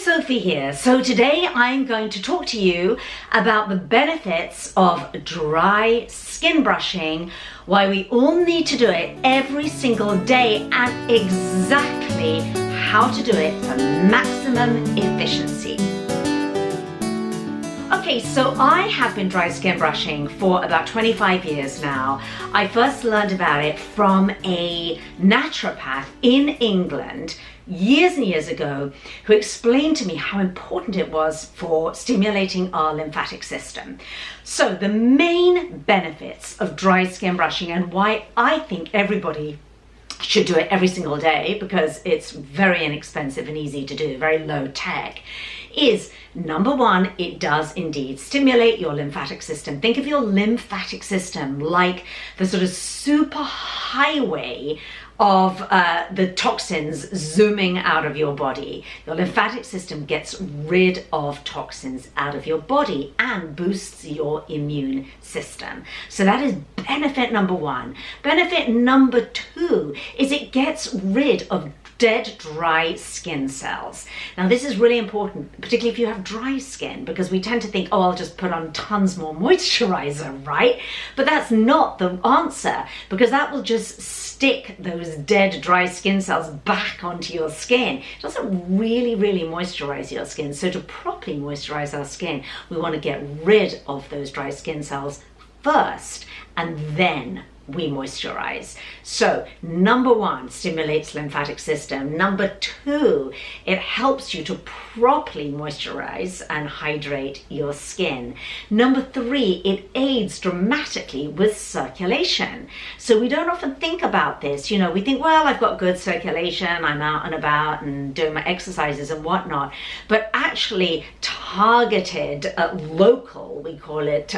Sophie here. So today I'm going to talk to you about the benefits of dry skin brushing, why we all need to do it every single day, and exactly how to do it for maximum efficiency. Okay, so I have been dry skin brushing for about 25 years now. I first learned about it from a naturopath in England years and years ago, who explained to me how important it was for stimulating our lymphatic system. So the main benefits of dry skin brushing, and why I think everybody should do it every single day because it's very inexpensive and easy to do, very low tech, is number one, it does indeed stimulate your lymphatic system. Think of your lymphatic system like the sort of super highway of the toxins zooming out of your body. Your lymphatic system gets rid of toxins out of your body and boosts your immune system. So that is benefit number one. Benefit number two is it gets rid of dead, dry skin cells. Now this is really important, particularly if you have dry skin, because we tend to think, oh, I'll just put on tons more moisturizer, right? But that's not the answer, because that will just stick those dead, dry skin cells back onto your skin. It doesn't really moisturize your skin. So to properly moisturize our skin, we want to get rid of those dry skin cells first, and then we moisturize. So number one, stimulates lymphatic system. Number two, it helps you to properly moisturize and hydrate your skin. Number three, it aids dramatically with circulation. So we don't often think about this. You know, we think, well, I've got good circulation, I'm out and about and doing my exercises and whatnot. But actually targeted, local, we call it,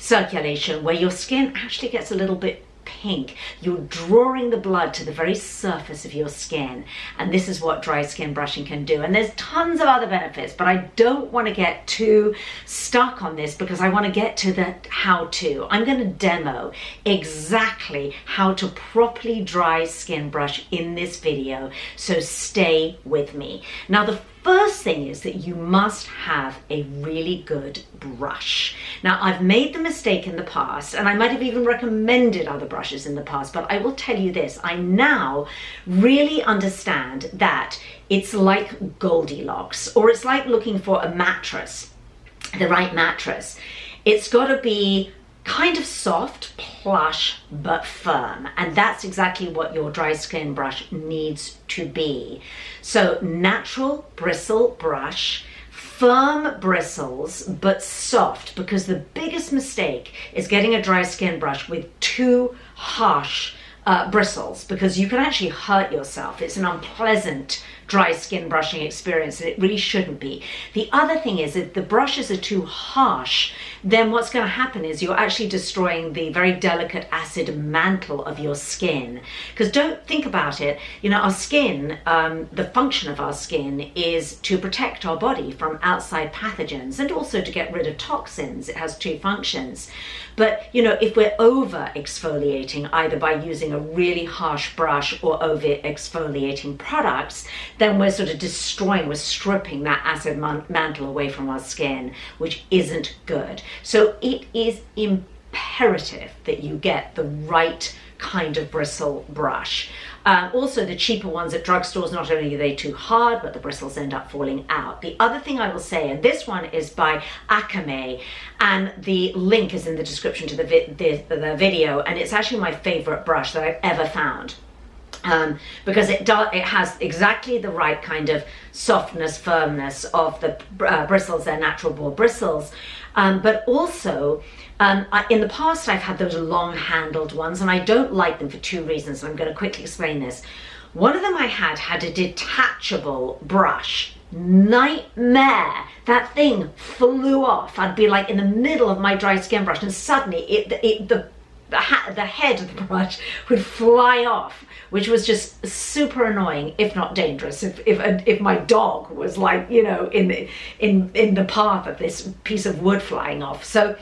circulation, where your skin actually gets a little bit pink. You're drawing the blood to the very surface of your skin, and this is what dry skin brushing can do. And there's tons of other benefits, but I don't want to get too stuck on this because I want to get to the how-to. I'm going to demo exactly how to properly dry skin brush in this video, so stay with me. Now the first thing is that you must have a really good brush. Now, I've made the mistake in the past, and I might have even recommended other brushes in the past, but I will tell you this, I now really understand that it's like Goldilocks, or it's like looking for a mattress, the right mattress. It's got to be kind of soft, plush, but firm. And that's exactly what your dry skin brush needs to be. So natural bristle brush, firm bristles, but soft, because the biggest mistake is getting a dry skin brush with too harsh bristles, because you can actually hurt yourself. It's an unpleasant dry skin brushing experience, and it really shouldn't be. The other thing is, if the brushes are too harsh, then what's going to happen is you're actually destroying the very delicate acid mantle of your skin. Because don't think about it, you know, our skin, the function of our skin is to protect our body from outside pathogens and also to get rid of toxins. It has two functions. But, you know, if we're over exfoliating, either by using a really harsh brush or over exfoliating products, then we're sort of destroying, we're stripping that acid mantle away from our skin, which isn't good. So it is imperative that you get the right kind of bristle brush. Also, the cheaper ones at drugstores, not only are they too hard, but the bristles end up falling out. The other thing I will say, and this one is by Akame, and the link is in the description to the video, and it's actually my favorite brush that I've ever found. Because it has exactly the right kind of softness, firmness of the bristles. They're natural boar bristles, but also in the past I've had those long-handled ones, and I don't like them for two reasons, and I'm going to quickly explain this. One of them I had a detachable brush. Nightmare. That thing flew off. I'd be like in the middle of my dry skin brush, and suddenly the head of the brush would fly off, which was just super annoying, if not dangerous. If my dog was, like, you know, in the path of this piece of wood flying off. So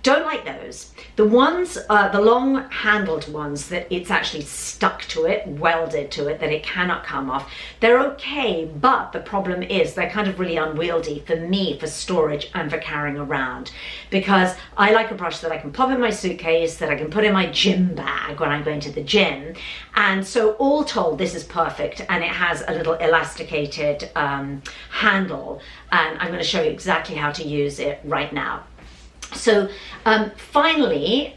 Don't like those. The ones, the long handled ones that it's actually stuck to it, welded to it, that it cannot come off, they're okay, but the problem is they're kind of really unwieldy for me, for storage and for carrying around, because I like a brush that I can pop in my suitcase, that I can put in my gym bag when I'm going to the gym. And so all told, this is perfect, and it has a little elasticated handle, and I'm going to show you exactly how to use it right now. So finally,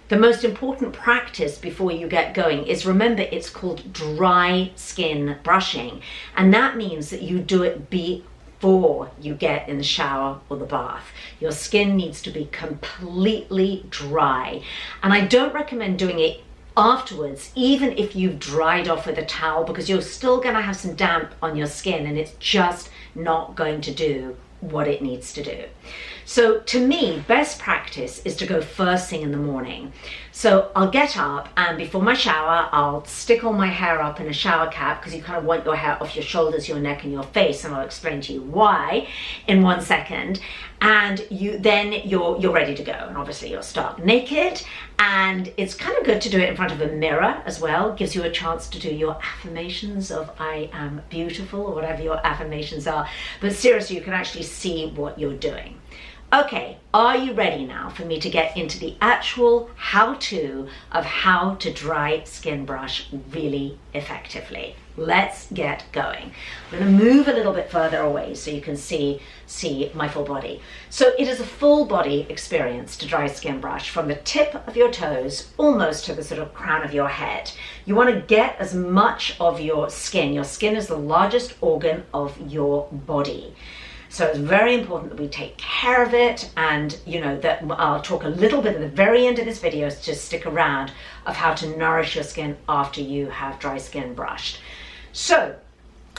the most important practice before you get going is, remember, it's called dry skin brushing. And that means that you do it before you get in the shower or the bath. Your skin needs to be completely dry. And I don't recommend doing it afterwards, even if you've dried off with a towel, because you're still going to have some damp on your skin and it's just not going to do what it needs to do. So to me, best practice is to go first thing in the morning. So I'll get up, and before my shower, I'll stick all my hair up in a shower cap, because you kind of want your hair off your shoulders, your neck and your face, and I'll explain to you why in 1 second. And you're ready to go, and obviously you'll start naked, and it's kind of good to do it in front of a mirror as well. It gives you a chance to do your affirmations of I am beautiful, or whatever your affirmations are, but seriously, you can actually see what you're doing. Okay, are you ready now for me to get into the actual how-to of how to dry skin brush really effectively? Let's get going. I'm going to move a little bit further away so you can see my full body. So it is a full body experience to dry skin brush, from the tip of your toes almost to the sort of crown of your head. You want to get as much of your skin. Your skin is the largest organ of your body. So it's very important that we take care of it, and you know that I'll talk a little bit at the very end of this video, so just stick around, of how to nourish your skin after you have dry skin brushed. So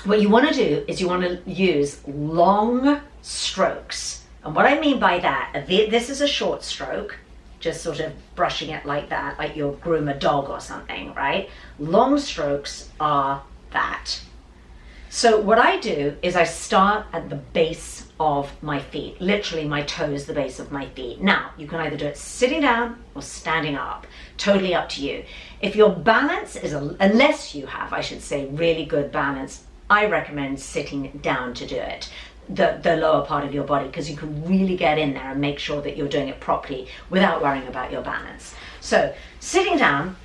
what you want to do is you want to use long strokes. And what I mean by that, this is a short stroke, just sort of brushing it like that, like you'll groom a dog or something, right? Long strokes are that. So what I do is I start at the base of my feet, literally my toes, the base of my feet. Now, you can either do it sitting down or standing up, totally up to you. If your balance is, unless you have, I should say, really good balance, I recommend sitting down to do it, the lower part of your body, because you can really get in there and make sure that you're doing it properly without worrying about your balance. So sitting down,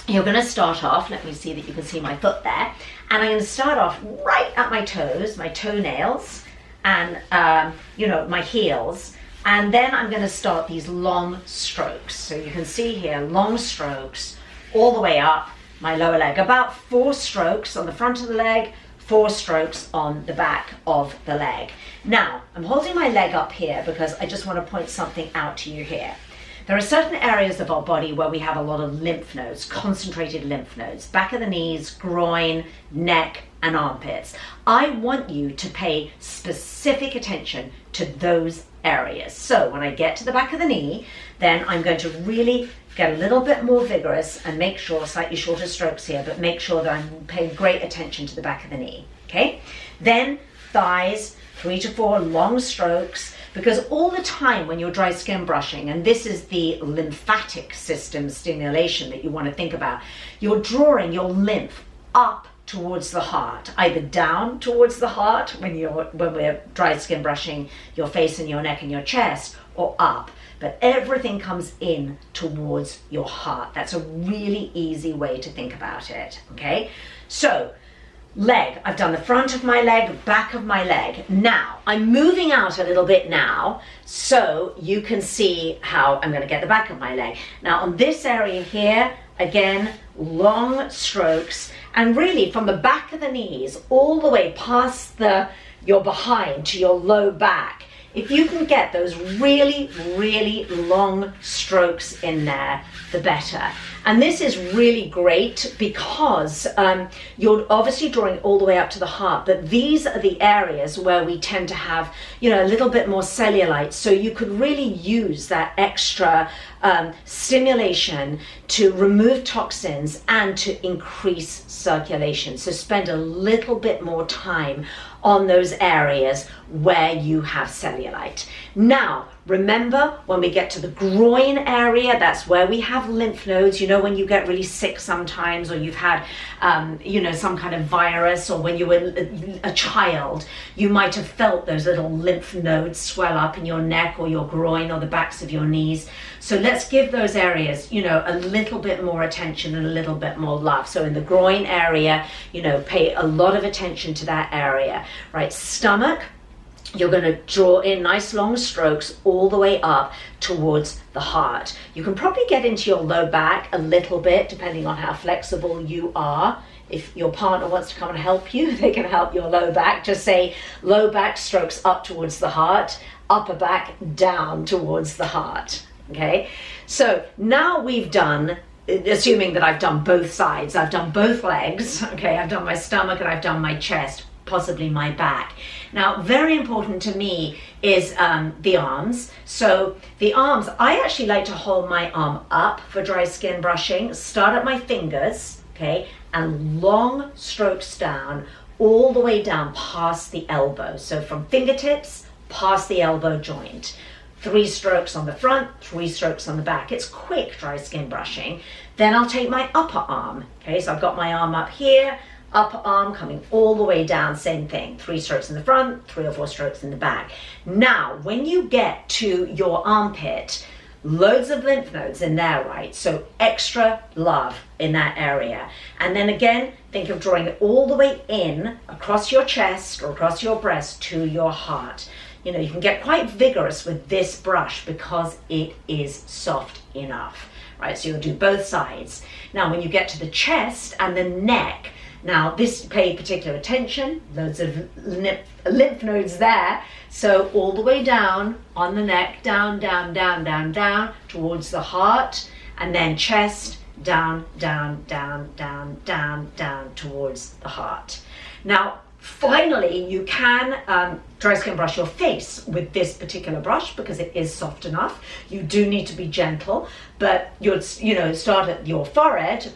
you're going to start off, let me see that you can see my foot there, and I'm going to start off right at my toes, my toenails, and my heels, and then I'm going to start these long strokes. So you can see here, long strokes all the way up my lower leg, about 4 strokes on the front of the leg, 4 strokes on the back of the leg. Now, I'm holding my leg up here because I just want to point something out to you here. There are certain areas of our body where we have a lot of lymph nodes, concentrated lymph nodes, back of the knees, groin, neck, and armpits. I want you to pay specific attention to those areas. So when I get to the back of the knee, then I'm going to really get a little bit more vigorous and make sure, slightly shorter strokes here, but make sure that I'm paying great attention to the back of the knee, okay? Then thighs, 3 to 4 long strokes, because all the time when you're dry skin brushing, and this is the lymphatic system stimulation that you want to think about, you're drawing your lymph up towards the heart, either down towards the heart when we're dry skin brushing your face and your neck and your chest, or up. But everything comes in towards your heart. That's a really easy way to think about it, okay? So, leg, I've done the front of my leg, back of my leg. Now, I'm moving out a little bit now, so you can see how I'm going to get the back of my leg. Now, on this area here, again, long strokes, and really from the back of the knees all the way past your behind to your low back. If you can get those really, really long strokes in there, the better. And this is really great because you're obviously drawing all the way up to the heart, but these are the areas where we tend to have, a little bit more cellulite. So you could really use that extra stimulation to remove toxins and to increase circulation. So spend a little bit more time on those areas where you have cellulite. Now, remember, when we get to the groin area, that's where we have lymph nodes. You know, when you get really sick sometimes, or you've had, you know, some kind of virus, or when you were a child, you might have felt those little lymph nodes swell up in your neck or your groin or the backs of your knees. So let's give those areas, you know, a little bit more attention and a little bit more love. So in the groin area, you know, pay a lot of attention to that area, right? Stomach, you're going to draw in nice long strokes all the way up towards the heart. You can probably get into your low back a little bit, depending on how flexible you are. If your partner wants to come and help you, they can help your low back. Just say low back strokes up towards the heart, upper back down towards the heart. Okay, so now we've done, assuming that I've done both sides, I've done both legs, okay, I've done my stomach and I've done my chest, possibly my back. Now, very important to me is the arms. So the arms, I actually like to hold my arm up for dry skin brushing, start at my fingers, okay, and long strokes down, all the way down past the elbow. So from fingertips past the elbow joint. 3 strokes on the front, 3 strokes on the back. It's quick dry skin brushing. Then I'll take my upper arm. Okay, so I've got my arm up here, upper arm coming all the way down, same thing. 3 strokes in the front, 3 or 4 strokes in the back. Now, when you get to your armpit, loads of lymph nodes in there, right? So extra love in that area. And then again, think of drawing it all the way in, across your chest or across your breast to your heart. You know, you can get quite vigorous with this brush because it is soft enough, right? So you'll do both sides. Now, when you get to the chest and the neck, now this, pay particular attention, loads of lymph nodes there. So all the way down on the neck, down, down, down, down, down towards the heart, and then chest, down, down, down, down, down, down towards the heart. Now, finally, you can dry skin brush your face with this particular brush because it is soft enough. You do need to be gentle, but you'll, you know, start at your forehead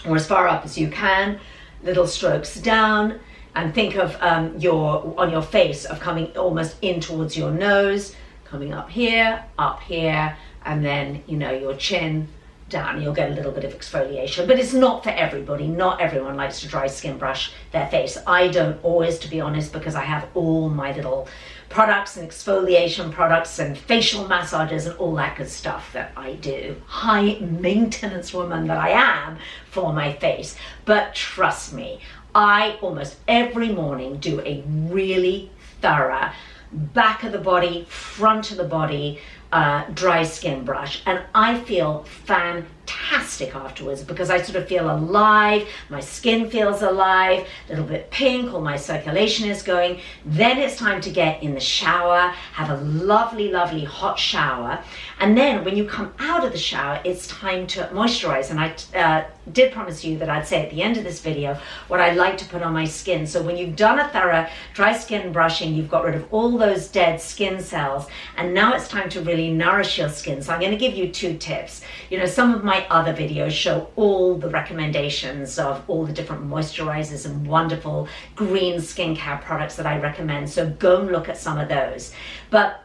or as far up as you can, little strokes down, and think of on your face of coming almost in towards your nose, coming up here, and then, you know, your chin down. You'll get a little bit of exfoliation, but it's not for everybody. Not everyone likes to dry skin brush their face. I don't always, to be honest, because I have all my little products and exfoliation products and facial massages and all that good stuff that I do. High maintenance woman that I am for my face. But trust me, I almost every morning do a really thorough back of the body, front of the body, dry skin brush, and I feel fantastic afterwards because I sort of feel alive, my skin feels alive, a little bit pink, all my circulation is going. Then it's time to get in the shower, have a lovely, lovely hot shower, and then when you come out of the shower, it's time to moisturize. And I did promise you that I'd say at the end of this video what I like to put on my skin. So when you've done a thorough dry skin brushing, you've got rid of all those dead skin cells, and now it's time to really nourish your skin. So I'm going to give you 2 tips. You know, some of my other videos show all the recommendations of all the different moisturizers and wonderful green skincare products that I recommend. So go and look at some of those. But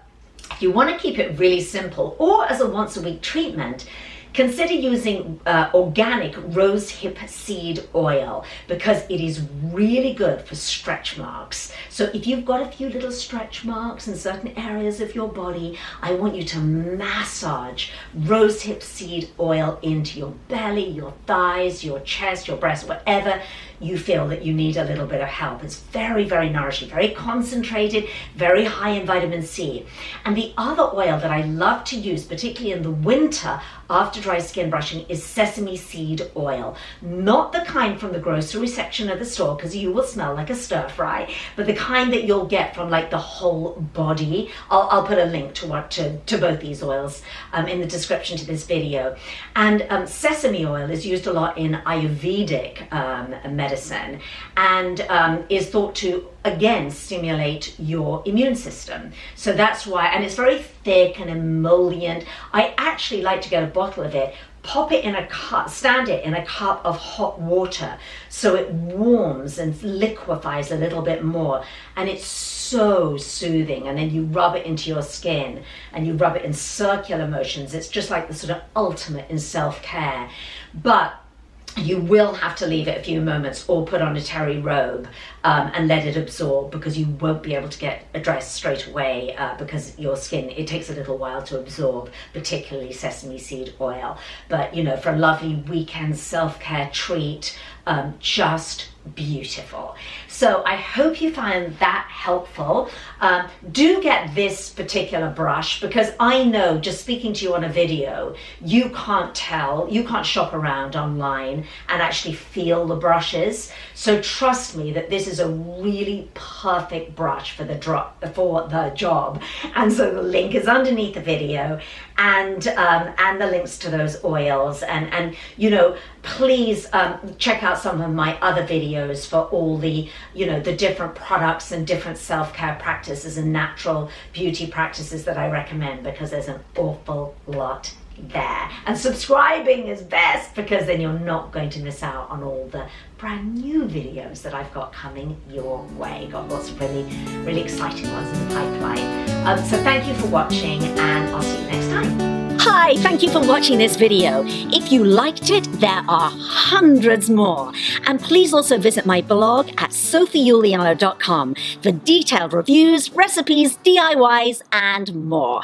if you want to keep it really simple, or as a once a week treatment, consider using organic rosehip seed oil because it is really good for stretch marks. So if you've got a few little stretch marks in certain areas of your body, I want you to massage rosehip seed oil into your belly, your thighs, your chest, your breast, whatever you feel that you need a little bit of help. It's very, very nourishing, very concentrated, very high in vitamin C. And the other oil that I love to use, particularly in the winter after dry skin brushing, is sesame seed oil. Not the kind from the grocery section of the store, because you will smell like a stir fry, but the kind that you'll get from like the whole body. I'll put a link to both these oils in the description to this video. And sesame oil is used a lot in Ayurvedic medicine, and is thought to again stimulate your immune system. So that's why, and it's very thick and emollient. I actually like to get a bottle of it, pop it in a cup, stand it in a cup of hot water so it warms and liquefies a little bit more, and it's so soothing. And then you rub it into your skin and you rub it in circular motions. It's just like the sort of ultimate in self-care. But you will have to leave it a few moments or put on a terry robe and let it absorb, because you won't be able to get dressed straight away because your skin, it takes a little while to absorb, particularly sesame seed oil. But you know, for a lovely weekend self-care treat, just beautiful. So I hope you find that helpful. Do get this particular brush, because I know, just speaking to you on a video, you can't tell, you can't shop around online and actually feel the brushes. So trust me that this is a really perfect brush for the job. And so the link is underneath the video, and the links to those oils, and you know, please check out some of my other videos for all the, you know, the different products and different self-care practices and natural beauty practices that I recommend, because there's an awful lot there. And subscribing is best, because then you're not going to miss out on all the brand new videos that I've got coming your way. Got lots of really exciting ones in the pipeline. So thank you for watching, and I'll see you next time. Hi, thank you for watching this video. If you liked it, there are hundreds more. And please also visit my blog at sophieuliano.com for detailed reviews, recipes, DIYs, and more.